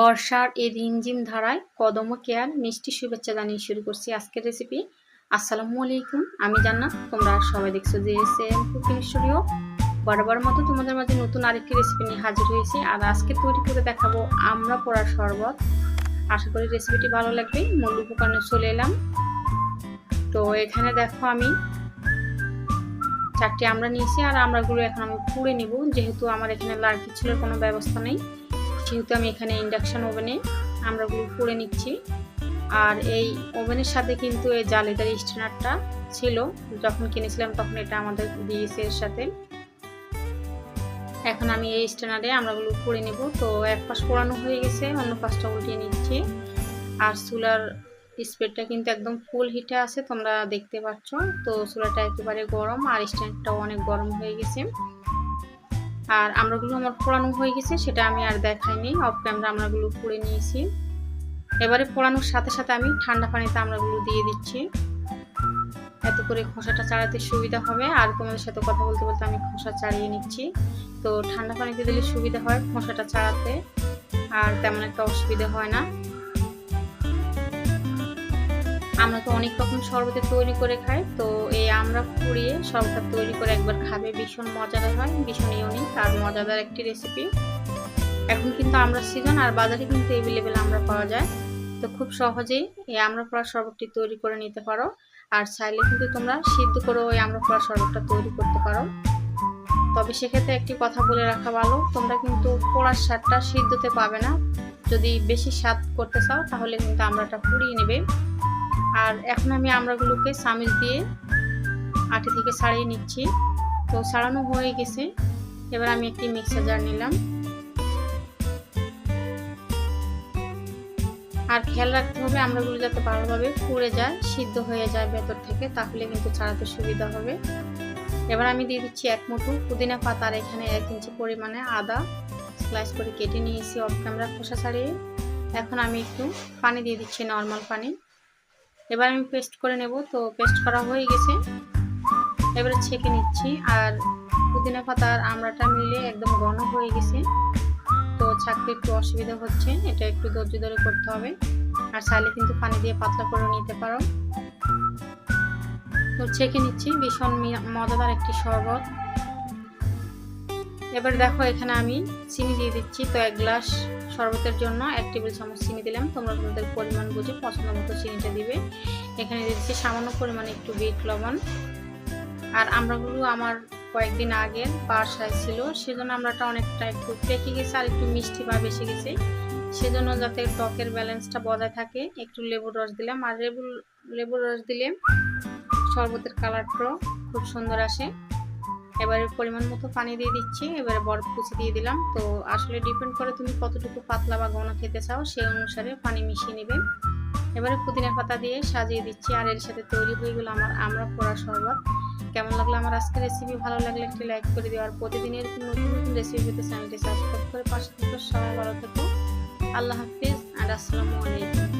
বর্ষার এই রিমঝিম ধারায় কদম ও কেয়ার মিষ্টি শুভেচ্ছা জানিয়ে শুরু করছি আজকের রেসিপি। আসসালামু আলাইকুম, আমি জান্নাত। তোমরা সবাই দেখছো জিএসএম কুকিং স্টুডিও। বরাবর মতো তোমাদের মাঝে নতুন আরেকটি রেসিপি নিয়ে হাজির হয়েছি। আর আজকে তৈরি করে দেখাবো আমড়া পোড়ার শরবত। আশা করি রেসিপিটি ভালো লাগবে। মূল উপকরণে চলে এলাম। তো এখানে দেখো আমি 4টি আমড়া নিয়েছি, আর আমড়াগুলো এখন আমি পুড়ে নিব। যেহেতু আমার এখানে লার্কি চুলার কোনো ব্যবস্থা নেই, যেহেতু আমি এখানে ইন্ডাকশন ওভেনে আমড়াগুলো পুড়ে নিচ্ছি। আর এই ওভেনের সাথে কিন্তু এই জালিদার স্ট্যান্ডারটা ছিল, যখন কিনেছিলাম তখন এটা আমাদের দিয়েছে এর সাথে। এখন আমি এই স্ট্যান্ডারে আমড়াগুলো পুড়ে নেব। তো এক পাশ পোড়ানো হয়ে গেছে, অন্য পাশটা উল্টিয়ে নিচ্ছি। আর চুলার স্পিডটা কিন্তু একদম ফুল হিটে আছে, তোমরা দেখতে পাচ্ছ। তো চুলাটা একেবারে গরম, আর স্ট্যান্ডটাও অনেক গরম হয়ে গেছে। আর আমড়াগুলো আমার পোড়ানো হয়ে গেছে, সেটা আমি আর দেখাইনি। অফ ক্যামেরা আমড়াগুলো পুড়ে নিয়েছি। এবারে পোড়ানোর সাথে সাথে আমি ঠান্ডা পানিতে আমড়াগুলো দিয়ে দিচ্ছি, এত করে খোসাটা ছাড়াতে সুবিধা হবে। আর তোমাদের সাথে কথা বলতে বলতে আমি খোসা ছাড়িয়ে নিচ্ছি। তো ঠান্ডা পানিতে দিলে সুবিধা হয় খোসাটা ছাড়াতে, আর তেমন একটা অসুবিধা হয় না। আমরা তো অনেক রকম শরবত তৈরি করে খাই, তো এই আমড়া পুড়িয়ে শরবত তৈরি করে একবার খাবে, ভীষণ মজাদার হয়, ভীষণ ইউনিক আর মজাদার একটি রেসিপি। এখন কিন্তু আমড়ার সিজন, আর বাজারে কিন্তু অ্যাভেলেবেল আমড়া পাওয়া যায়। তো খুব সহজেই এই আমড়া পোড়া শরবতটি তৈরি করে নিতে পারো। আর চাইলে কিন্তু তোমরা সিদ্ধ করে ওই আমড়া পোড়া শরবতটা তৈরি করতে পারো। তবে সেক্ষেত্রে একটি কথা বলে রাখা ভালো, তোমরা কিন্তু পোড়ার স্বাদটা সিদ্ধতে পাবে না। যদি বেশি স্বাদ করতে চাও তাহলে কিন্তু আমড়াটা পুড়িয়ে নেবে। আর এখন আমি আমড়াগুলোকে চামচ দিয়ে আটি থেকে ছাড়িয়ে নিচ্ছি। তো ছাড়ানো হয়ে গেছে। এবার আমি একটি মিক্সার জার নিলাম। আর খেয়াল রাখতে হবে আমড়াগুলো যাতে ভালোভাবে পুড়ে যায়, সিদ্ধ হয়ে যায় ভেতর থেকে, তাহলে কিন্তু ছাড়াতে সুবিধা হবে। এবার আমি দিয়ে দিচ্ছি 1 মুঠো পুদিনা পাতা, আর এখানে 1 ইঞ্চি পরিমাণে আদা স্লাইস করে কেটে নিয়েছি অফ ক্যামেরা খোসা ছাড়িয়ে। এখন আমি একটু পানি দিয়ে দিচ্ছি, নর্মাল পানি। এবার আমি পেস্ট করে নেব। তো পেস্ট করা হয়ে গেছে, এবারে ছেঁকে নিচ্ছি। আর পুদিনা পাতা আর আমড়াটা মিলে একদম ঘন হয়ে গেছে। তো ছাঁকতে একটু অসুবিধা হচ্ছে, এটা একটু ধৈর্য ধরে করতে হবে। আর চাইলে কিন্তু পানি দিয়ে পাতলা করে নিতে পারো। তো ছেঁকে নিচ্ছি, ভীষণ মজাদার একটি শরবত। এবার দেখো এখানে আমি চিনি দিয়ে দিচ্ছি। তো 1 গ্লাস শরবতের জন্য 1 টেবিল চামচ চিনি দিলাম। তোমরা তোমাদের পরিমাণ বুঝে পছন্দ মতো চিনিটা দিবে। এখানে দিচ্ছি সামান্য পরিমাণে একটু বিট লবণ। আর আমড়াগুলো আমার কয়েকদিন আগে বাসায় ছিল, সেজন্য আমড়াটা অনেকটা একটু পেকে গেছে, আর একটু মিষ্টি ভাব এসে গেছে। সেজন্য যাতে টকের ব্যালেন্সটা বজায় থাকে একটু লেবুর রস দিলাম। আর লেবুর রস দিলে শরবতের কালারটাও খুব সুন্দর আসে। এবারে পরিমাণ মতো পানি দিয়ে দিচ্ছি। এবারে বরফ কুচি দিয়ে দিলাম। তো আসলে ডিপেন্ড করে তুমি কতটুকু পাতলা বা ঘন খেতে চাও, সেই অনুসারে পানি মিশিয়ে নেবে। এবারে পুদিনা পাতা দিয়ে সাজিয়ে দিচ্ছি। আর এর সাথে তৈরি হয়ে গেল আমার আমড়া পোড়া শরবত। কেমন লাগলো আমার আজকের রেসিপি? ভালো লাগলে একটি লাইক করে দিও। আর প্রতিদিনের নতুন নতুন রেসিপি পেতে চ্যানেলটি সাবস্ক্রাইব করে পাশে থেকো। সবাই ভালো থেকো। আল্লাহ হাফিজ আর আসসালামু আলাইকুম।